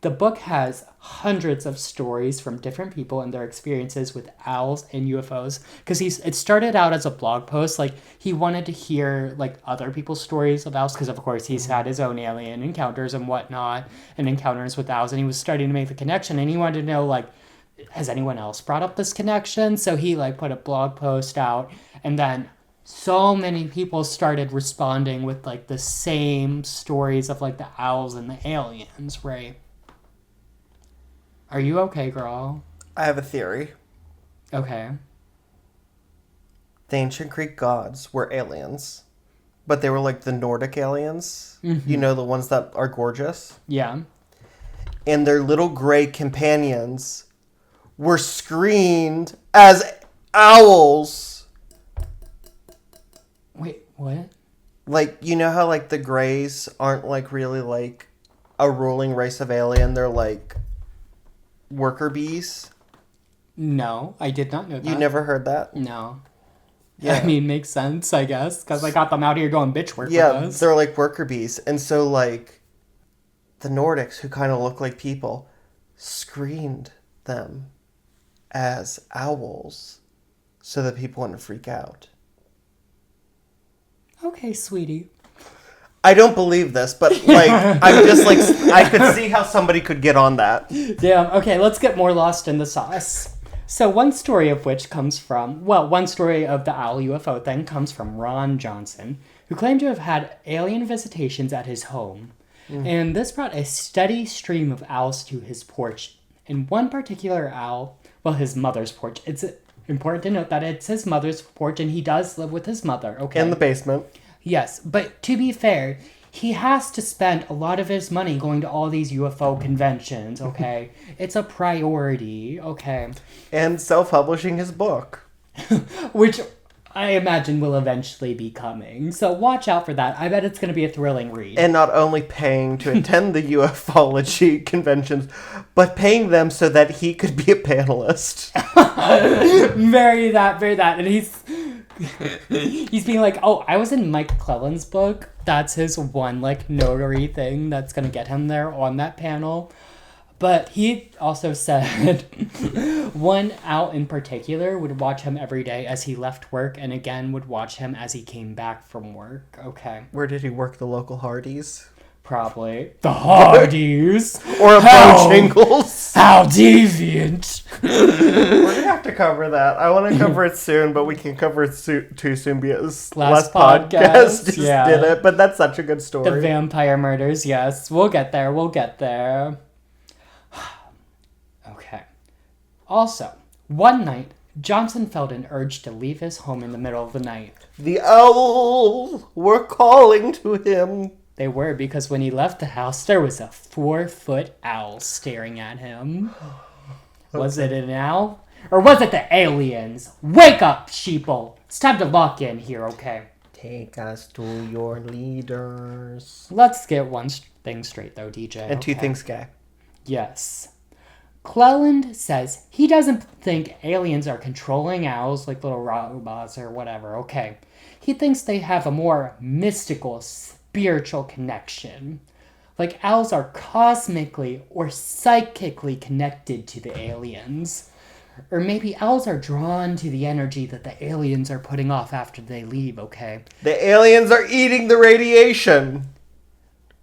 The book has hundreds of stories from different people and their experiences with owls and UFOs. Because it started out as a blog post. Like, he wanted to hear, like, other people's stories of owls. Because, of course, he's had his own alien encounters and whatnot. And encounters with owls. And he was starting to make the connection. And he wanted to know, like, has anyone else brought up this connection? So he, like, put a blog post out. And then so many people started responding with, like, the same stories of, like, the owls and the aliens, right? Are you okay, girl? I have a theory. Okay. The ancient Greek gods were aliens, but they were like the Nordic aliens. Mm-hmm. You know, the ones that are gorgeous? Yeah. And their little gray companions were screened as owls. Wait, what? Like, you know how, like, the Greys aren't, like, really, like, a ruling race of alien? They're, like, worker bees? No, I did not know that. You never heard that? No. Yeah. I mean, makes sense, I guess, because I got them out here going bitch work with Yeah, us. they're, like, worker bees. And so, like, the Nordics, who kind of look like people, screened them as owls so that people wouldn't freak out. Okay, sweetie. I don't believe this, but, like, I'm just, like, I could see how somebody could get on that. Damn, okay, let's get more lost in the sauce. So one story of which comes from, one story of the owl UFO thing comes from Ron Johnson, who claimed to have had alien visitations at his home. And this brought a steady stream of owls to his porch. And one particular owl, his mother's porch. It's important to note that it's his mother's porch, and he does live with his mother, okay? In the basement. Yes, but to be fair, he has to spend a lot of his money going to all these UFO conventions, okay? It's a priority, okay? And self-publishing his book. Which I imagine will eventually be coming. So watch out for that. I bet it's going to be a thrilling read. And not only paying to attend the ufology conventions, but paying them so that he could be a panelist. Very that. And he's being like, oh, I was in Mike Cleland's book. That's his one, like, notary thing that's going to get him there on that panel. But he also said one owl in particular would watch him every day as he left work, and again would watch him as he came back from work. Okay. Where did he work? The local Hardys? Probably. The Hardys! Or a Bojangles? How deviant! We're going to have to cover that. I want to cover it soon, but we can't cover it too soon because last podcast just did it. But that's such a good story. The vampire murders, yes. We'll get there. Okay. Also, one night, Johnson felt an urge to leave his home in the middle of the night. The owls were calling to him. They were, because when he left the house, there was a 4-foot owl staring at him. Okay. Was it an owl? Or was it the aliens? Wake up, sheeple! It's time to lock in here, okay? Take us to your leaders. Let's get one thing straight, though, DJ. And two things gay. Yes. Cleland says he doesn't think aliens are controlling owls like little robots or whatever, okay? He thinks they have a more mystical, spiritual connection. Like, owls are cosmically or psychically connected to the aliens. Or maybe owls are drawn to the energy that the aliens are putting off after they leave, okay? The aliens are eating the radiation.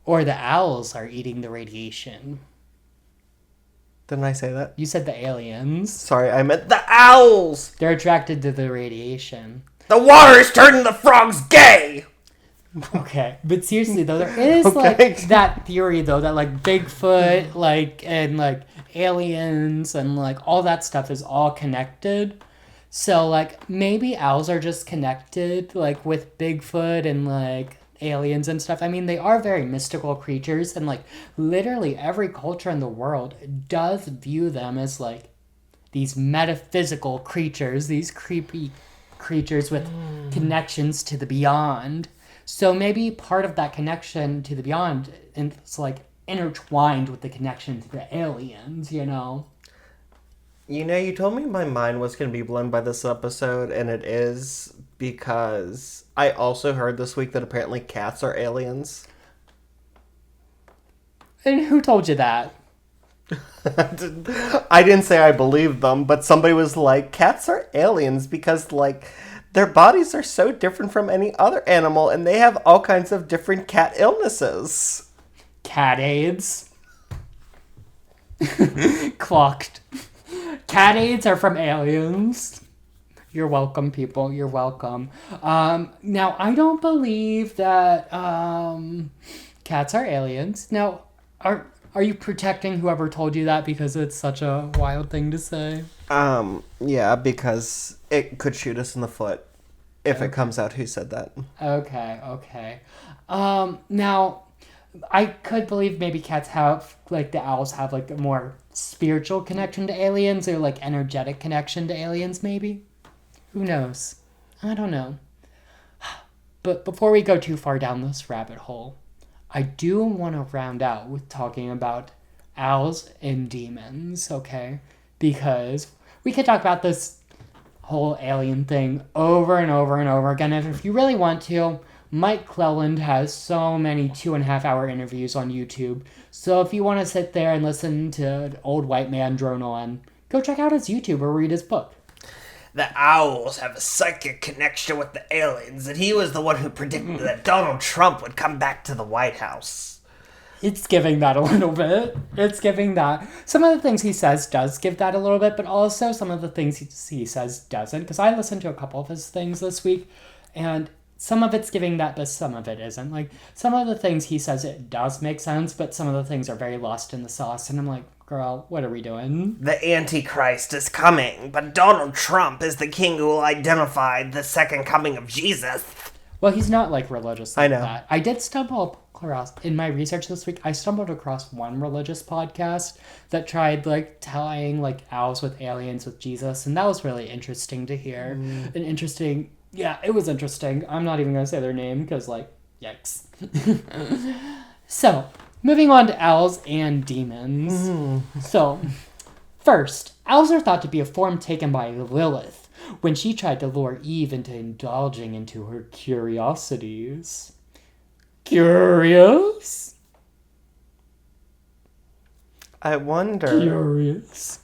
Or the owls are eating the radiation. Didn't I say that? You said the aliens. Sorry, I meant the owls. They're attracted to the radiation. The water is turning the frogs gay. Okay, but seriously though, there is Okay. like that theory though that like Bigfoot, and aliens and like all that stuff is all connected. So like maybe owls are just connected like with Bigfoot and like aliens and stuff. I mean, they are very mystical creatures, and like literally every culture in the world does view them as like these metaphysical creatures, these creepy creatures with connections to the beyond. So maybe part of that connection to the beyond is like intertwined with the connection to the aliens, you know? You know, you told me my mind was going to be blown by this episode, and it is, because I also heard this week that apparently cats are aliens. And who told you that? I didn't say I believed them, but somebody was like, cats are aliens because, like, their bodies are so different from any other animal, and they have all kinds of different cat illnesses. Cat AIDS. Clocked. Cat AIDS are from aliens. You're welcome, people. You're welcome. Now, I don't believe that cats are aliens. Now, are you protecting whoever told you that because it's such a wild thing to say? Yeah, because it could shoot us in the foot if it comes out who said that. Okay. Now, I could believe maybe cats have, like, the owls have, like, a more spiritual connection to aliens or, like, energetic connection to aliens, maybe? Who knows? I don't know. But before we go too far down this rabbit hole, I do want to round out with talking about owls and demons, okay? Because we could talk about this whole alien thing over and over and over again. And if you really want to, Mike Cleland has so many 2.5-hour interviews on YouTube. So if you want to sit there and listen to an old white man drone on, go check out his YouTube or read his book. The owls have a psychic connection with the aliens, and he was the one who predicted that Donald Trump would come back to the White House. It's giving that a little bit. It's giving that. Some of the things he says does give that a little bit, but also some of the things he says doesn't. Because I listened to a couple of his things this week, and some of it's giving that, but some of it isn't. Like, some of the things he says, it does make sense, but some of the things are very lost in the sauce, and I'm like, girl, what are we doing? The Antichrist is coming, but Donald Trump is the king who will identify the second coming of Jesus. Well, he's not, like, religious like I know. that. I did stumble across, in my research this week, I stumbled across one religious podcast that tried, like, tying, like, owls with aliens with Jesus, and that was really interesting to hear. Yeah, it was interesting. I'm not even going to say their name, because, like, yikes. So, moving on to owls and demons. So, first, owls are thought to be a form taken by Lilith when she tried to lure Eve into indulging into her curiosities. Curious? I wonder Curious.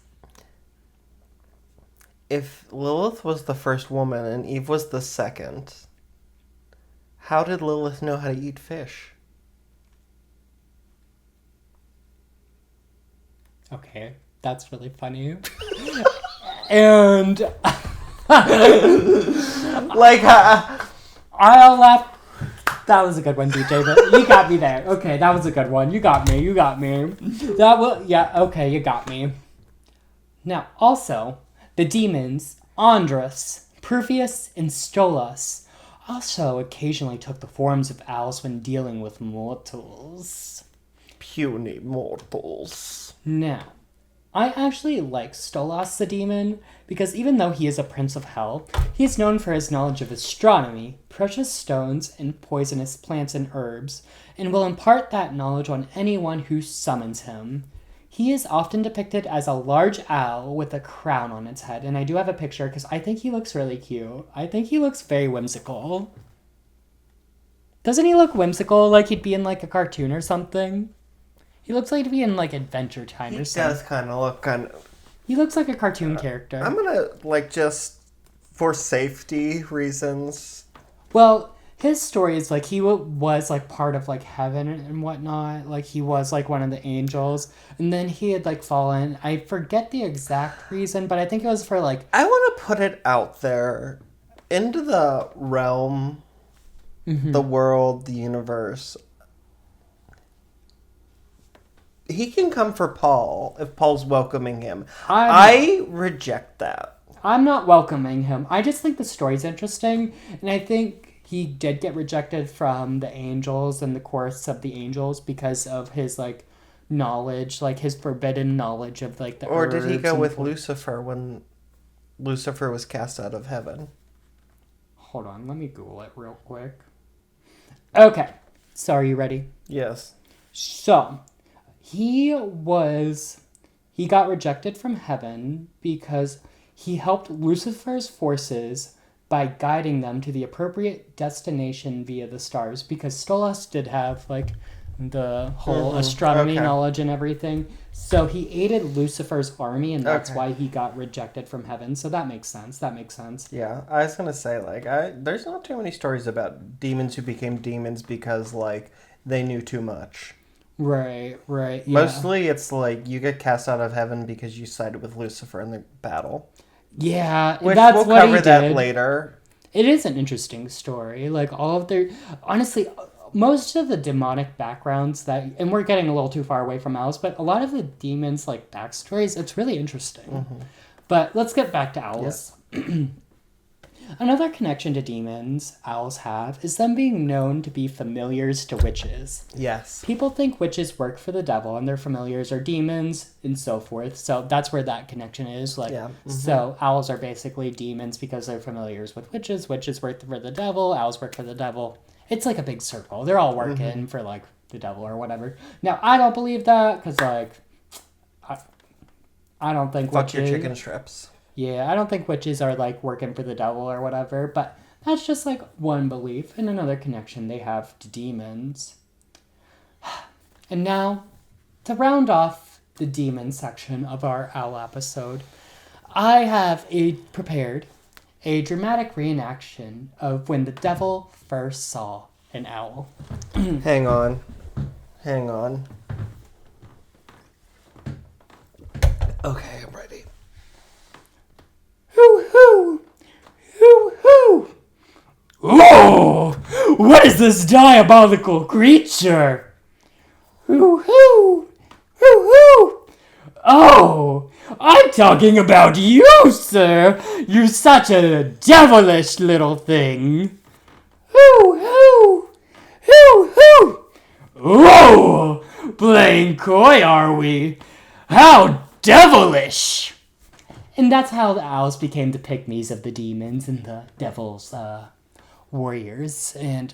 if Lilith was the first woman and Eve was the second. How did Lilith know how to eat fish? Okay, that's really funny. And Like, I'll laugh. That was a good one, DJ. But you got me there. Okay, that was a good one. You got me. Okay, you got me. Now, also, the demons, Andros, Perseus, and Stolas, also occasionally took the forms of owls when dealing with mortals. puny mortals. Now, I actually like Stolas the demon, because even though he is a prince of hell, he is known for his knowledge of astronomy, precious stones, and poisonous plants and herbs, and will impart that knowledge on anyone who summons him. He is often depicted as a large owl with a crown on its head, and I do have a picture because I think he looks really cute. I think he looks very whimsical. Doesn't he look whimsical, like he'd be in like a cartoon or something? He looks like to be in, like, Adventure Time or something. He does kind of look kind of... He looks like a cartoon character. I'm gonna, like, just... For safety reasons... Well, his story is, like, he was, like, part of, like, heaven and whatnot. Like, he was, like, one of the angels. And then he had, like, fallen. I forget the exact reason, but I think it was for, like... I want to put it out there. Into the realm, the world, the universe... He can come for Paul if Paul's welcoming him. I reject that. I'm not welcoming him. I just think the story's interesting, and I think he did get rejected from the angels and the chorus of the angels because of his, like, knowledge, like, his forbidden knowledge of, like, the Or did he go with and... Lucifer when Lucifer was cast out of heaven? Hold on, let me Google it real quick. Okay, so are you ready? Yes. So... He got rejected from heaven because he helped Lucifer's forces by guiding them to the appropriate destination via the stars, because Stolas did have, like, the whole astronomy knowledge and everything. So he aided Lucifer's army, and that's why he got rejected from heaven. So that makes sense. Yeah, I was going to say, like, there's not too many stories about demons who became demons because, like, they knew too much. Right, yeah. Mostly it's like you get cast out of heaven because you sided with Lucifer in the battle. Yeah, Which that's we'll what he cover that did. later. It is an interesting story. Like, all of their... Honestly, most of the demonic backgrounds that... And we're getting a little too far away from Owls, but a lot of the demons, like, backstories, it's really interesting. Mm-hmm. But let's get back to Owls. Yes. Another connection to demons owls have is them being known to be familiars to witches. Yes. People think witches work for the devil and their familiars are demons and so forth. So that's where that connection is. Like, yeah. Mm-hmm. So owls are basically demons because they're familiars with witches. Witches work for the devil. Owls work for the devil. It's like a big circle. They're all working for, like, the devil or whatever. Now, I don't believe that because, like, I don't think Fuck your chicken strips. Yeah, I don't think witches are, like, working for the devil or whatever, but that's just, like, one belief and another connection they have to demons. And now, to round off the demon section of our owl episode, I have prepared a dramatic reenaction of when the devil first saw an owl. Hang on. Okay, I'm ready. Hoo-hoo! Hoo-hoo! Oh! What is this diabolical creature? Hoo-hoo! Hoo-hoo! Oh! I'm talking about you, sir! You're such a devilish little thing! Hoo-hoo! Hoo-hoo! Whoa! Playing coy, are we? How devilish! And that's how the owls became the pygmies of the demons and the devil's warriors. And,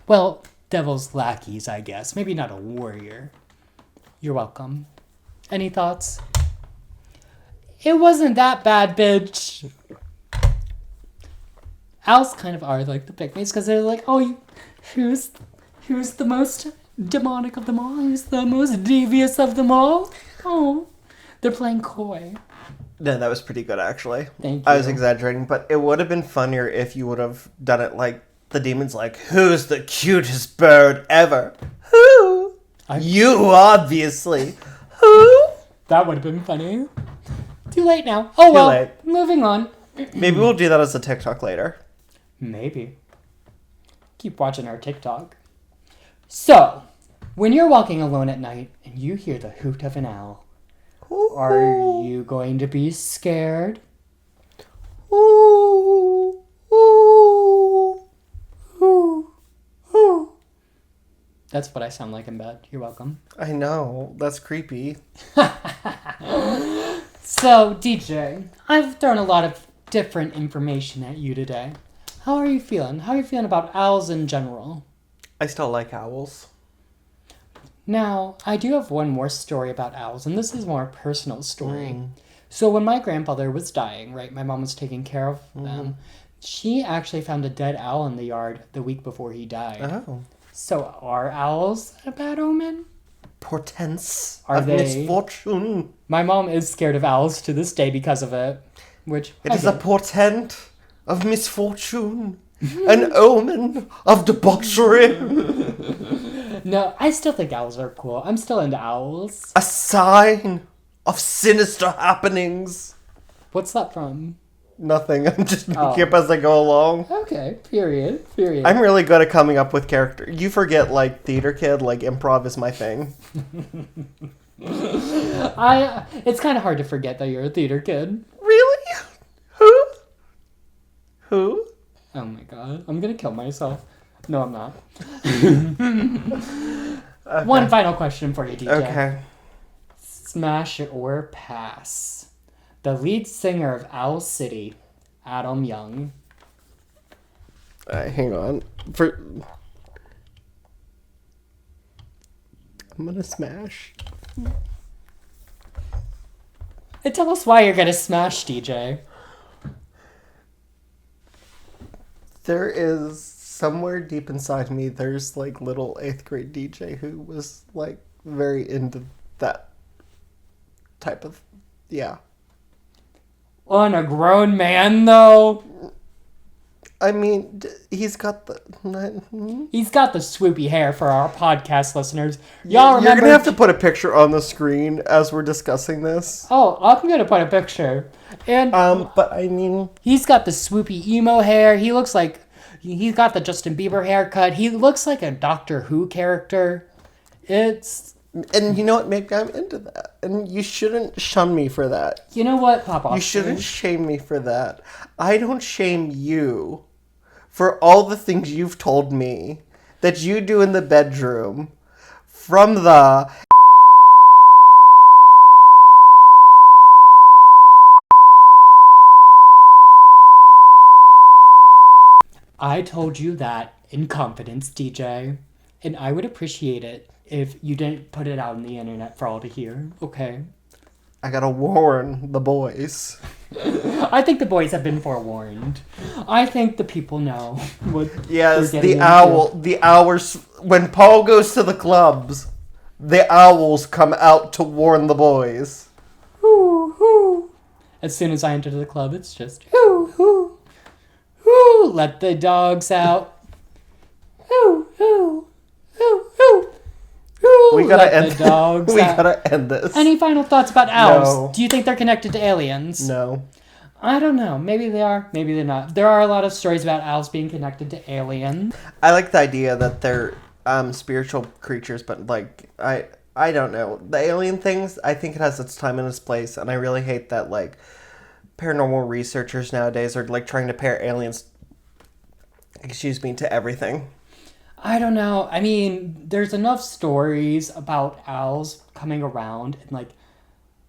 well, devil's lackeys, I guess. Maybe not a warrior. You're welcome. Any thoughts? It wasn't that bad, bitch. Owls kind of are like the pygmies because they're like, oh, who's the most demonic of them all? Who's the most devious of them all? Oh, they're playing coy. No, that was pretty good, actually. Thank you. I was exaggerating, but it would have been funnier if you would have done it like the demon's like, who's the cutest bird ever? Who? You, obviously. Who? That would have been funny. Too late now. Oh, well. Too late. Moving on. Maybe we'll do that as a TikTok later. Maybe. Keep watching our TikTok. So, when you're walking alone at night and you hear the hoot of an owl, are you going to be scared? Ooh, ooh, ooh, ooh. That's what I sound like in bed. You're welcome. I know. That's creepy. So, DJ, I've thrown a lot of different information at you today. How are you feeling? How are you feeling about owls in general? I still like owls. Now, I do have one more story about owls, and this is more a personal story. So when my grandfather was dying, right, my mom was taking care of them, she actually found a dead owl in the yard the week before he died. Oh. So are owls a bad omen? portents Are of they? Misfortune. My mom is scared of owls to this day because of it. Which It is a portent of misfortune. An omen of debauchery. No, I still think owls are cool. I'm still into owls. A sign of sinister happenings. What's that from? Nothing. I'm just making up as I go along. Okay, period. I'm really good at coming up with character. You forget, like, theater kid, like, improv is my thing. It's kind of hard to forget that you're a theater kid. Really? Who? Oh my god, I'm gonna kill myself. No, I'm not. Okay. One final question for you, DJ. Okay. Smash or pass? The lead singer of Owl City, Adam Young. Hang on. I'm gonna smash. And tell us why you're gonna smash, DJ. There is somewhere deep inside me, there's like little 8th grade DJ who was like very into that type of, yeah. On a grown man, though. I mean, he's got the swoopy hair for our podcast listeners. Y'all remember? You're gonna have to put a picture on the screen as we're discussing this. Oh, I'm gonna put a picture. And but I mean, he's got the swoopy emo hair. He looks like he's got the Justin Bieber haircut. He looks like a Doctor Who character. And you know what? Maybe I'm into that. And you shouldn't shun me for that. You know what, Papa? You shouldn't shame me for that. I don't shame you for all the things you've told me that you do in the bedroom from the... I told you that in confidence, DJ. And I would appreciate it if you didn't put it out on the internet for all to hear, okay? I gotta warn the boys. I think the boys have been forewarned. I think the people know what Yes, they're the getting owl, into. the owls, when Paul goes to the clubs, the owls come out to warn the boys. Hoo, hoo. As soon as I enter the club, it's just hoo, hoo, hoo, let the dogs out. Hoo, hoo, hoo, hoo. We gotta let end the dogs We out. gotta end this. Any final thoughts about owls? No. Do you think they're connected to aliens? No. I don't know. Maybe they are. Maybe they're not. There are a lot of stories about owls being connected to aliens. I like the idea that they're spiritual creatures, but like I don't know. The alien things, I think it has its time and its place, and I really hate that like paranormal researchers nowadays are like trying to pair aliens to everything. I don't know. I mean, there's enough stories about owls coming around and like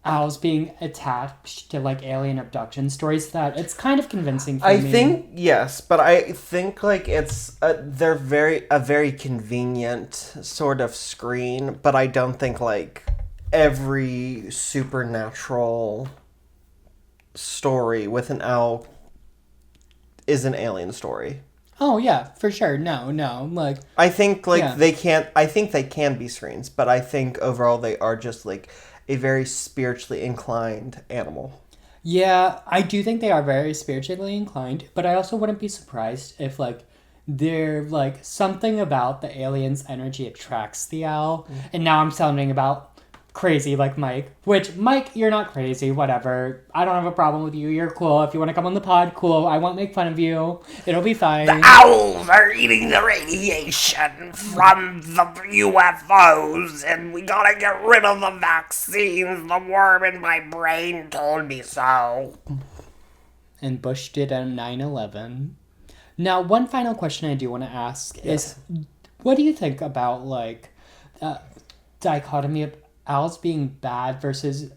owls being attached to like alien abduction stories that it's kind of convincing for me. I think yes, but I think like it's they're a very convenient sort of screen, but I don't think like every supernatural story with an owl is an alien story. Oh yeah, for sure. No, like I think like yeah. I think they can be screens, but I think overall they are just like a very spiritually inclined animal. Yeah, I do think they are very spiritually inclined, but I also wouldn't be surprised if like they're like something about the alien's energy attracts the owl. And now I'm sounding about crazy like Mike, which Mike, you're not crazy, whatever. I don't have a problem with you. You're cool. If you want to come on the pod, cool. I won't make fun of you. It'll be fine. The owls are eating the radiation from the UFOs, and we gotta get rid of the vaccines. The worm in my brain told me so. And Bush did on 9/11. Now, one final question I do want to ask is, what do you think about like dichotomy of owls being bad versus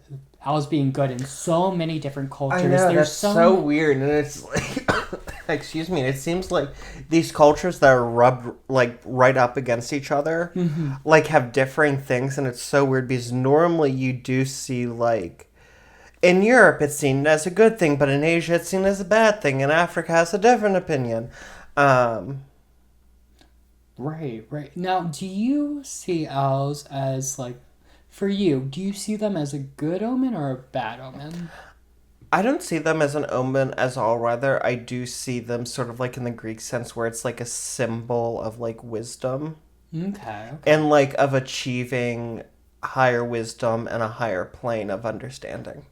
owls being good in so many different cultures? I know, There's that's so weird, and it's like, excuse me, it seems like these cultures that are rubbed like right up against each other, like have differing things, and it's so weird because normally you do see like, in Europe it's seen as a good thing, but in Asia it's seen as a bad thing, and Africa has a different opinion. Right. Now, do you see owls as like for you, do you see them as a good omen or a bad omen? I don't see them as an omen as all. Rather, I do see them sort of like in the Greek sense where it's like a symbol of like wisdom. Okay. And like of achieving higher wisdom and a higher plane of understanding.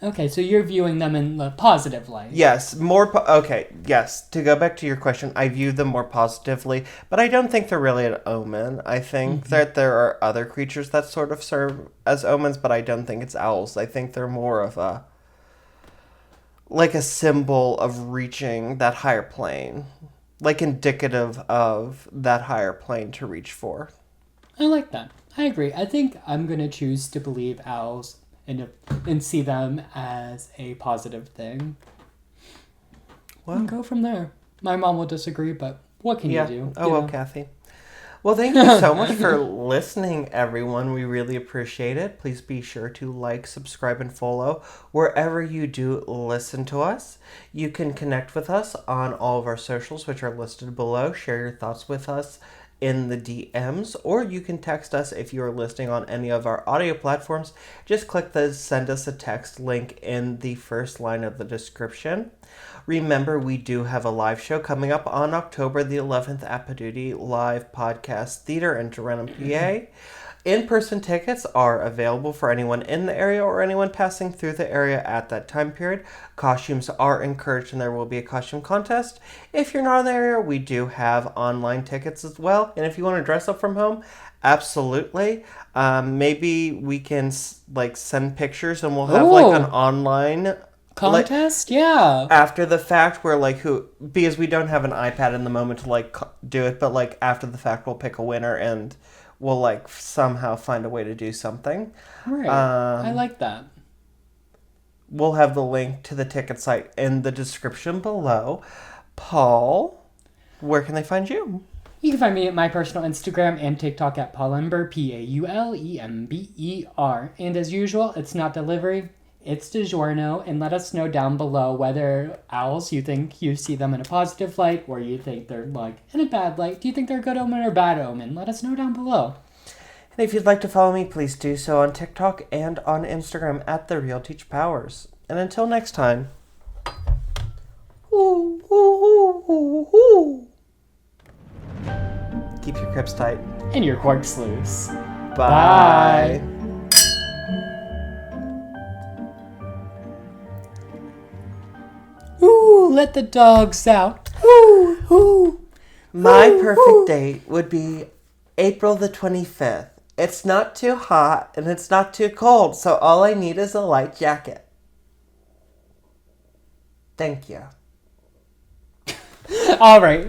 Okay, so you're viewing them in the positive light. Yes, okay, yes. To go back to your question, I view them more positively, but I don't think they're really an omen. I think that there are other creatures that sort of serve as omens, but I don't think it's owls. I think they're more of a symbol of reaching that higher plane, like indicative of that higher plane to reach for. I like that. I agree. I think I'm going to choose to believe owls and see them as a positive thing. Well, And go from there. My mom will disagree, but what can you do? Oh, well, Kathy. Well, thank you so much for listening, everyone. We really appreciate it. Please be sure to like, subscribe, and follow wherever you do listen to us. You can connect with us on all of our socials, which are listed below. Share your thoughts with us in the DMs, or you can text us if you are listening on any of our audio platforms. Just click the send us a text link in the first line of the description. Remember, we do have a live show coming up on October the 11th at Paduti Live Podcast Theater in Toronto, PA. In-person tickets are available for anyone in the area or anyone passing through the area at that time period. Costumes are encouraged and there will be a costume contest. If you're not in the area, we do have online tickets as well. And if you want to dress up from home, absolutely. Maybe we can send pictures and we'll have an online contest. Yeah. After the fact, where because we don't have an iPad in the moment to do it, but after the fact, we'll pick a winner and we'll somehow find a way to do something. Right. I like that. We'll have the link to the ticket site in the description below. Paul, where can they find you? You can find me at my personal Instagram and TikTok at Paulember, Paulember. And as usual, it's not delivery, it's DiGiorno. And let us know down below whether owls, you think you see them in a positive light, or you think they're in a bad light. Do you think they're a good omen or bad omen? Let us know down below. And if you'd like to follow me, please do so on TikTok and on Instagram at The Real Teach Powers. And until next time. Keep your grips tight. And your corks loose. Bye. Ooh, let the dogs out. Ooh, ooh. My perfect date would be April the 25th. It's not too hot and it's not too cold, so all I need is a light jacket. Thank you. All right.